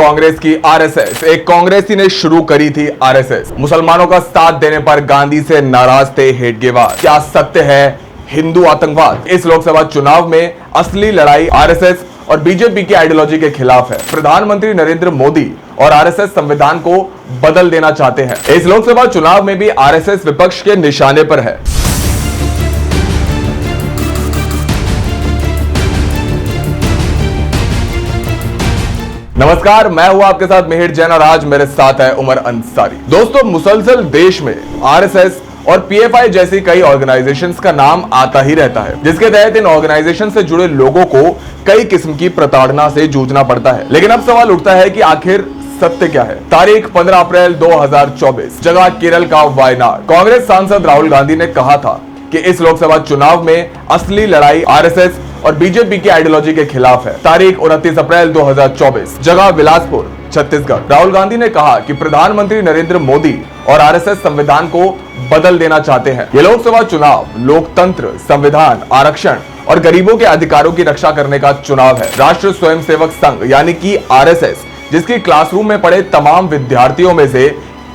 कांग्रेस की आरएसएस। एक कांग्रेसी ने शुरू करी थी आरएसएस। मुसलमानों का साथ देने पर गांधी से नाराज थे हेडगेवार। क्या सत्य है हिंदू आतंकवाद? इस लोकसभा चुनाव में असली लड़ाई आरएसएस और बीजेपी की आइडियोलॉजी के खिलाफ है। प्रधानमंत्री नरेंद्र मोदी और आरएसएस संविधान को बदल देना चाहते हैं। इस लोकसभा चुनाव में भी आरएसएस विपक्ष के निशाने पर है। नमस्कार, मैं हूं आपके साथ मिहिर जैन और आज मेरे साथ है उमर अंसारी। दोस्तों, मुसलसल देश में आरएसएस और पीएफआई जैसी कई ऑर्गेनाइजेशंस का नाम आता ही रहता है, जिसके तहत इन ऑर्गेनाइजेशन से जुड़े लोगों को कई किस्म की प्रताड़ना से जूझना पड़ता है। लेकिन अब सवाल उठता है कि आखिर सत्य क्या है। तारीख 15 अप्रैल 2024, जगह केरल का वायनाड। कांग्रेस सांसद राहुल गांधी ने कहा था कि इस लोकसभा चुनाव में असली लड़ाई आरएसएस और बीजेपी की आइडियोलॉजी के खिलाफ है। तारीख 29 अप्रैल 2024, जगह बिलासपुर, छत्तीसगढ़। राहुल गांधी ने कहा कि प्रधानमंत्री नरेंद्र मोदी और आरएसएस संविधान को बदल देना चाहते हैं। ये लोकसभा चुनाव लोकतंत्र, संविधान, आरक्षण और गरीबों के अधिकारों की रक्षा करने का चुनाव है। राष्ट्रीय स्वयंसेवक संघ यानी कि आरएसएस, जिसकी क्लासरूम में पढ़े तमाम विद्यार्थियों में से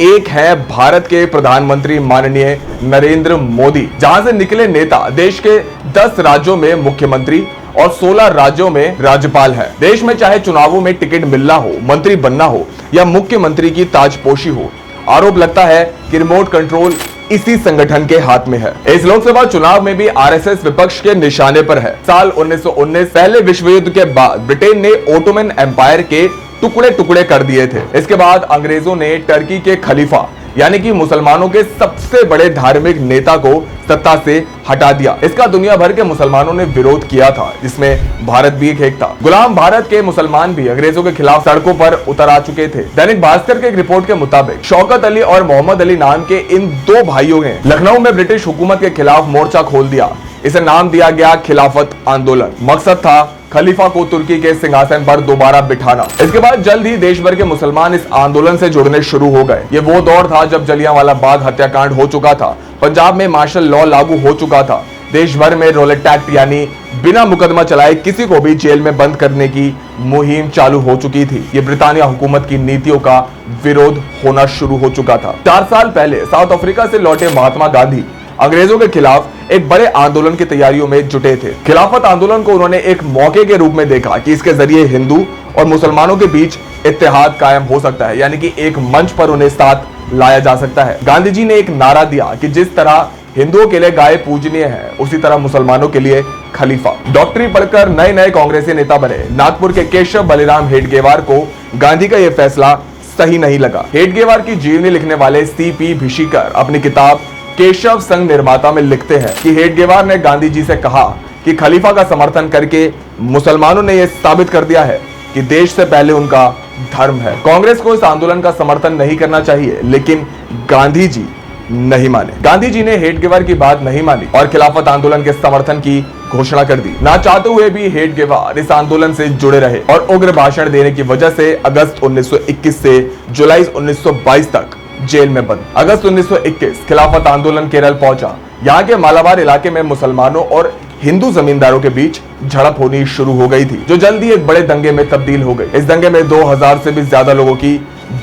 एक है भारत के प्रधानमंत्री माननीय नरेंद्र मोदी। जहां से निकले नेता देश के 10 राज्यों में मुख्यमंत्री और 16 राज्यों में राज्यपाल है। देश में चाहे चुनावों में टिकट मिलना हो, मंत्री बनना हो या मुख्यमंत्री की ताजपोशी हो, आरोप लगता है कि रिमोट कंट्रोल इसी संगठन के हाथ में है। इस लोकसभा चुनाव में भी आरएसएस विपक्ष के निशाने पर है। साल 1919 पहले विश्व युद्ध के बाद ब्रिटेन ने ओटोमन एम्पायर के टुकड़े टुकड़े कर दिए थे। इसके बाद अंग्रेजों ने टर्की के खलीफा यानी कि मुसलमानों के सबसे बड़े धार्मिक नेता को सत्ता से हटा दिया। इसका दुनिया भर के मुसलमानों ने विरोध किया था, जिसमें भारत भी एक था। गुलाम भारत के मुसलमान भी अंग्रेजों के खिलाफ सड़कों पर उतर आ चुके थे। दैनिक भास्कर के एक रिपोर्ट के मुताबिक शौकत अली और मोहम्मद अली नाम के इन दो भाइयों ने लखनऊ में ब्रिटिश हुकूमत के खिलाफ मोर्चा खोल दिया। इसे नाम दिया गया खिलाफत आंदोलन। मकसद था खलीफा को तुर्की के सिंहासन पर दोबारा बिठाना। इसके बाद जल्द ही देश भर के मुसलमान इस आंदोलन से जुड़ने शुरू हो गए। ये वो दौर था जब जलियांवाला बाग हत्याकांड हो चुका था, पंजाब में मार्शल लॉ लागू हो चुका था, देश भर में रॉलेट एक्ट यानी बिना मुकदमा चलाए किसी को भी जेल में बंद करने की मुहिम चालू हो चुकी थी। ये ब्रिटानिया हुकूमत की नीतियों का विरोध होना शुरू हो चुका था। 4 साल पहले साउथ अफ्रीका से लौटे महात्मा गांधी अंग्रेजों के खिलाफ एक बड़े आंदोलन की तैयारियों में जुटे थे। खिलाफत आंदोलन को उन्होंने एक मौके के रूप में देखा कि इसके जरिए हिंदू और मुसलमानों के बीच इत्तेहाद कायम हो सकता है, यानी कि एक मंच पर उन्हें साथ लाया जा सकता है। गांधी जी ने एक नारा दिया कि जिस तरह हिंदुओं के लिए गाय पूजनीय है, उसी तरह मुसलमानों के लिए खलीफा। डॉक्टरी पढ़कर नए नए कांग्रेसी नेता बने नागपुर के केशव बलिराम हेडगेवार को गांधी का यह फैसला सही नहीं लगा। हेडगेवार की जीवनी लिखने वाले सीपी भिशिकर अपनी किताब केशव संघ निर्माता में लिखते हैं कि हेडगेवार ने गांधी जी से कहा कि खलीफा का समर्थन करके मुसलमानों ने यह साबित कर दिया है कि देश से पहले उनका धर्म है। कांग्रेस को इस आंदोलन का समर्थन नहीं करना चाहिए, लेकिन गांधी जी नहीं माने। गांधी जी ने हेडगेवार की बात नहीं मानी और खिलाफत आंदोलन के समर्थन की घोषणा कर दी। ना चाहते हुए भी हेडगेवार इस आंदोलन से जुड़े रहे और उग्र भाषण देने की वजह से अगस्त 1921 से जुलाई 1922 तक जेल में बंद। अगस्त 1921 खिलाफत आंदोलन केरल पहुंचा। यहाँ के मालाबार इलाके में मुसलमानों और हिंदू जमींदारों के बीच झड़प होनी शुरू हो गई थी, जो जल्दी एक बड़े दंगे में तब्दील हो गई। इस दंगे में 2000 से भी ज्यादा लोगों की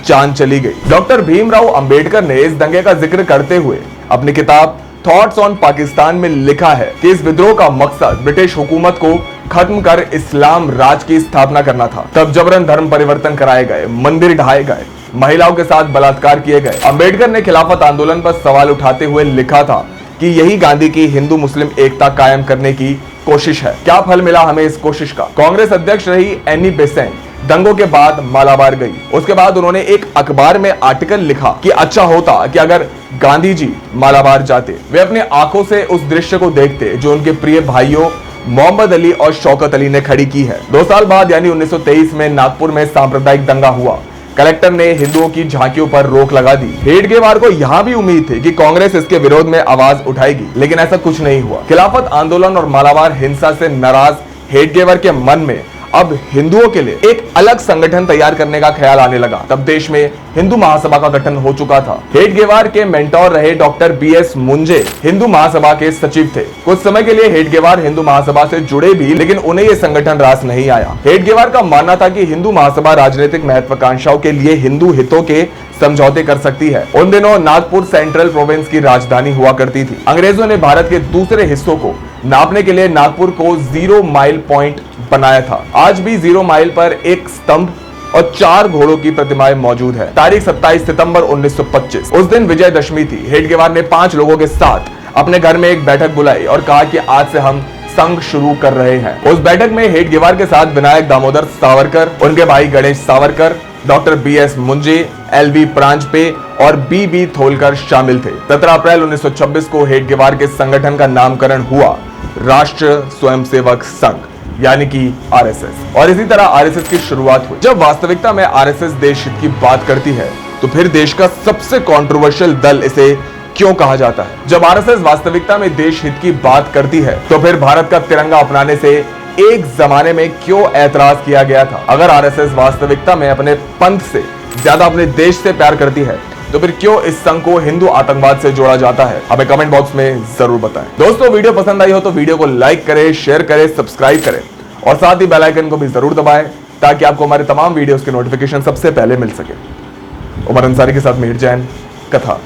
जान चली गई। डॉक्टर भीमराव अंबेडकर ने इस दंगे का जिक्र करते हुए अपनी किताब थॉट्स ऑन पाकिस्तान में लिखा है कि इस विद्रोह का मकसद ब्रिटिश हुकूमत को खत्म कर इस्लाम राज की स्थापना करना था। तब जबरन धर्म परिवर्तन कराए गए, मंदिर ढाए गए, महिलाओं के साथ बलात्कार किए गए। अंबेडकर ने खिलाफत आंदोलन पर सवाल उठाते हुए लिखा था कि यही गांधी की हिंदू मुस्लिम एकता कायम करने की कोशिश है। क्या फल मिला हमें इस कोशिश का? कांग्रेस अध्यक्ष रही एनी बेसेंट दंगों के बाद मालाबार गई। उसके बाद उन्होंने एक अखबार में आर्टिकल लिखा कि अच्छा होता कि अगर गांधी जी मालाबार जाते, वे अपने आंखों से उस दृश्य को देखते जो उनके प्रिय भाइयों मोहम्मद अली और शौकत अली ने खड़ी की है। 2 साल बाद यानी 1923 में नागपुर में सांप्रदायिक दंगा हुआ। कलेक्टर ने हिंदुओं की झांकियों पर रोक लगा दी। हेडगेवार को यहां भी उम्मीद थी कि कांग्रेस इसके विरोध में आवाज उठाएगी, लेकिन ऐसा कुछ नहीं हुआ। खिलाफत आंदोलन और मालाबार हिंसा से नाराज हेडगेवार के मन में अब हिंदुओं के लिए एक अलग संगठन तैयार करने का ख्याल आने लगा। तब देश में हिंदू महासभा का गठन हो चुका था। हेडगेवार के मेंटोर रहे डॉक्टर बीएस मुंजे हिंदू महासभा के सचिव थे। कुछ समय के लिए हेडगेवार हिंदू महासभा से जुड़े भी, लेकिन उन्हें यह संगठन रास नहीं आया। हेडगेवार का मानना था कि हिंदू महासभा राजनीतिक महत्वाकांक्षाओं के लिए हिंदू हितों के समझौते कर सकती है। उन दिनों नागपुर सेंट्रल प्रोविंस की राजधानी हुआ करती थी। अंग्रेजों ने भारत के दूसरे हिस्सों को नापने के लिए नागपुर को 0 माइल पॉइंट बनाया था। आज भी 0 माइल पर एक स्तंभ और 4 घोड़ों की प्रतिमाएं मौजूद है। तारीख 27 सितंबर 1925, उस दिन विजयदशमी थी। हेडगेवार ने 5 लोगों के साथ अपने घर में एक बैठक बुलाई और कहा कि आज से हम संघ शुरू कर रहे हैं। उस बैठक में हेडगेवार के साथ विनायक दामोदर सावरकर, उनके भाई Ganesh Savarkar, doctor BS Munje, LV Paranjpe और बीबी थोलकर शामिल थे। 17 अप्रैल 1926 को हेडगेवार के संगठन का नामकरण हुआ राष्ट्र स्वयंसेवक संघ, यानी कि आरएसएस। और इसी तरह आरएसएस की शुरुआत हुई। जब वास्तविकता में आरएसएस देश हित की बात करती है तो फिर देश का सबसे कंट्रोवर्शियल दल इसे क्यों कहा जाता है? जब आरएसएस वास्तविकता में देश हित की बात करती है तो फिर भारत का तिरंगा अपनाने से एक जमाने में क्यों ऐतराज किया गया था? अगर आरएसएस वास्तविकता में अपने पंथ से ज्यादा अपने देश से प्यार करती है तो फिर क्यों इस संघ को हिंदू आतंकवाद से जोड़ा जाता है? हमें कमेंट बॉक्स में जरूर बताएं। दोस्तों, वीडियो पसंद आई हो तो वीडियो को लाइक करें, शेयर करें, सब्सक्राब करें और साथ ही बेल आइकन को भी जरूर दबाएं ताकि आपको हमारे तमाम वीडियोस के नोटिफिकेशन सबसे पहले मिल सके। उमर अंसारी के साथ मिहिर जैन, कथा।